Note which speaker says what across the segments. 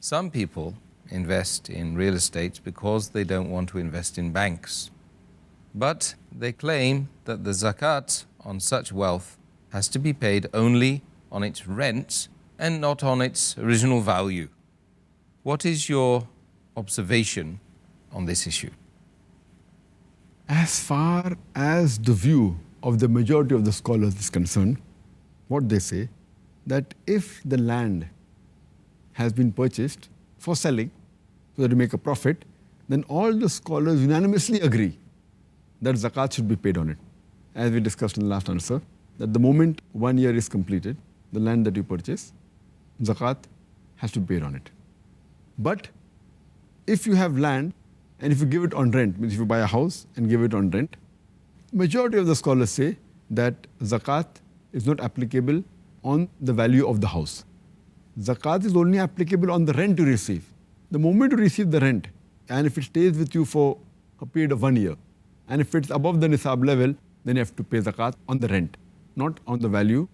Speaker 1: Some people invest in real estate because they don't want to invest in banks. But they claim that the zakat on such wealth has to be paid only on its rent and not on its original value. What is your observation on this issue?
Speaker 2: As far as the view of the majority of the scholars is concerned, what they say, that if the land has been purchased for selling, so that to make a profit, then all the scholars unanimously agree that zakat should be paid on it. As we discussed in the last answer, that the moment 1 year is completed, the land that you purchase, zakat has to be paid on it. But if you have land and if you give it on rent, means if you buy a house and give it on rent, majority of the scholars say that zakat is not applicable on the value of the house. Zakat is only applicable on the rent you receive. The moment you receive the rent, and if it stays with you for a period of 1 year, and if it's above the nisab level, then you have to pay zakat on the rent, not on the value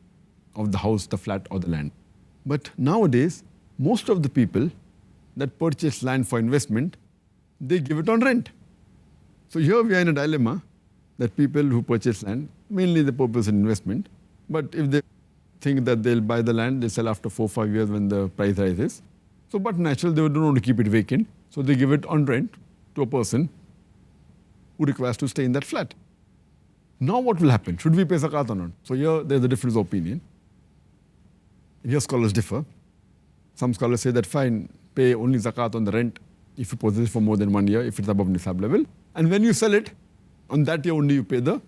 Speaker 2: of the house, the flat or the land. But nowadays, most of the people that purchase land for investment, they give it on rent. So here we are in a dilemma that people who purchase land, mainly the purpose of investment, but if they think that they'll buy the land, they sell after 4 or 5 years when the price rises. So, but natural, they don't want to keep it vacant, so they give it on rent to a person who requires to stay in that flat. Now what will happen? Should we pay zakat or not? So here there's a difference of opinion. Here scholars differ. Some scholars say that fine, pay only zakat on the rent if you possess it for more than 1 year, if it's above nisab level. And when you sell it, on that year only you pay the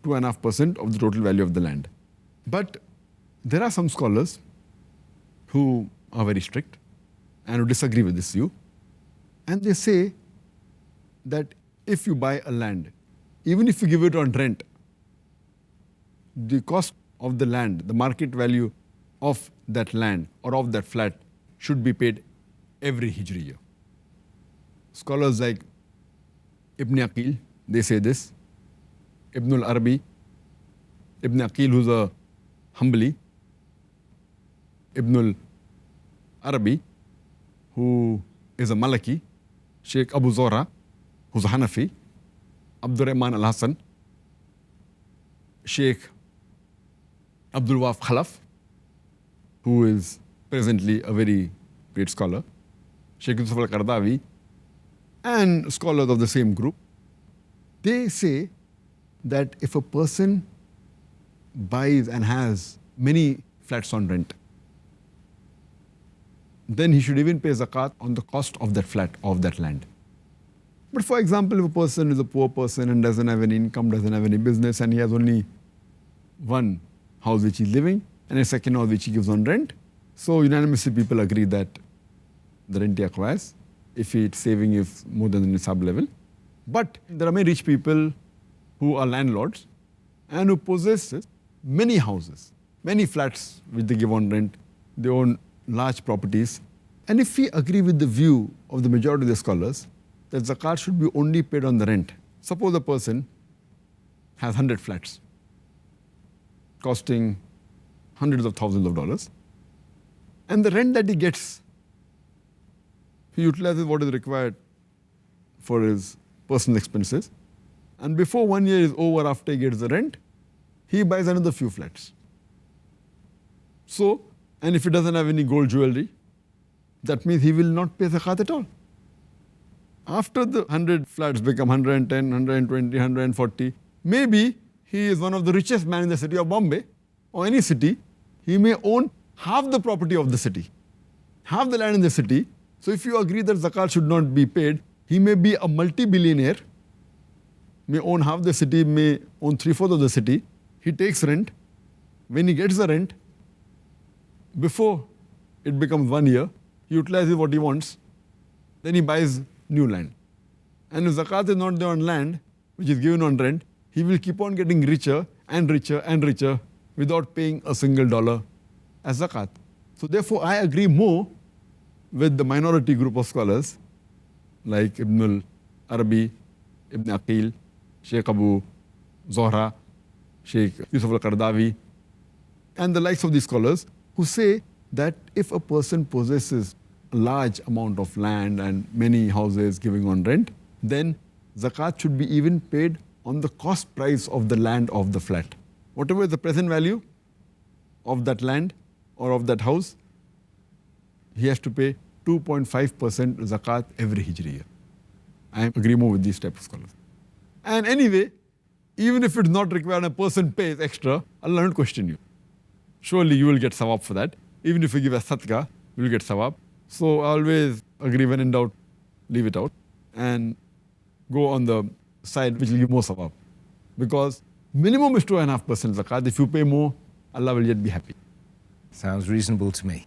Speaker 2: 2.5% of the total value of the land. But there are some scholars who are very strict and who disagree with this view. And they say that if you buy a land, even if you give it on rent, the cost of the land, the market value of that land or of that flat should be paid every Hijri year. Scholars like Ibn Aqil, they say this. Ibn al-Arabi, Ibn Aqil, who's a Hanbali, Ibn al-Arabi, who is a Maliki, Sheikh Abu Zora, who's a Hanafi, Abdul Rahman al-Hassan, Sheikh Abdul Waf Khalaf, who is presently a very great scholar, Sheikh Yusuf al-Qardawi, and scholars of the same group, they say that if a person buys and has many flats on rent, then he should even pay zakat on the cost of that flat, of that land. But for example, if a person is a poor person and doesn't have any income, doesn't have any business, and he has only one house which he's living and a second house which he gives on rent, so unanimously people agree that the rent he acquires, if it's saving is more than the nisab level. But there are many rich people who are landlords and who possess many houses, many flats which they give on rent. They own large properties. And if we agree with the view of the majority of the scholars that zakat should be only paid on the rent, suppose a person has 100 flats costing hundreds of thousands of dollars, and the rent that he gets, he utilizes what is required for his personal expenses, and before 1 year is over, after he gets the rent, he buys another few flats. So, and if he doesn't have any gold jewelry, that means he will not pay zakat at all. After the 100 flats become 110, 120, 140, maybe he is one of the richest men in the city of Bombay or any city. He may own half the property of the city, half the land in the city. So if you agree that zakat should not be paid, he may be a multi-billionaire, may own half the city, may own 3/4 of the city. He takes rent. When he gets the rent, before it becomes 1 year, he utilizes what he wants. Then he buys new land. And if zakat is not there on land, which is given on rent, he will keep on getting richer and richer and richer without paying a single dollar as zakat. So therefore, I agree more with the minority group of scholars like Ibn al-Arabi, Ibn Aqil, Sheikh Abu Zohra, Sheikh Yusuf al-Qardawi, and the likes of these scholars who say that if a person possesses a large amount of land and many houses giving on rent, then zakat should be even paid on the cost price of the land of the flat. Whatever is the present value of that land or of that house, he has to pay 2.5% zakat every Hijri year. I agree more with these type of scholars. And anyway, even if it's not required and a person pays extra, Allah won't question you. Surely you will get sawab for that. Even if you give a sadaqah, you will get sawab. So always agree, when in doubt, leave it out. And go on the side which will give more sawab. Because minimum is 2.5% zakat. If you pay more, Allah will yet be happy.
Speaker 1: Sounds reasonable to me.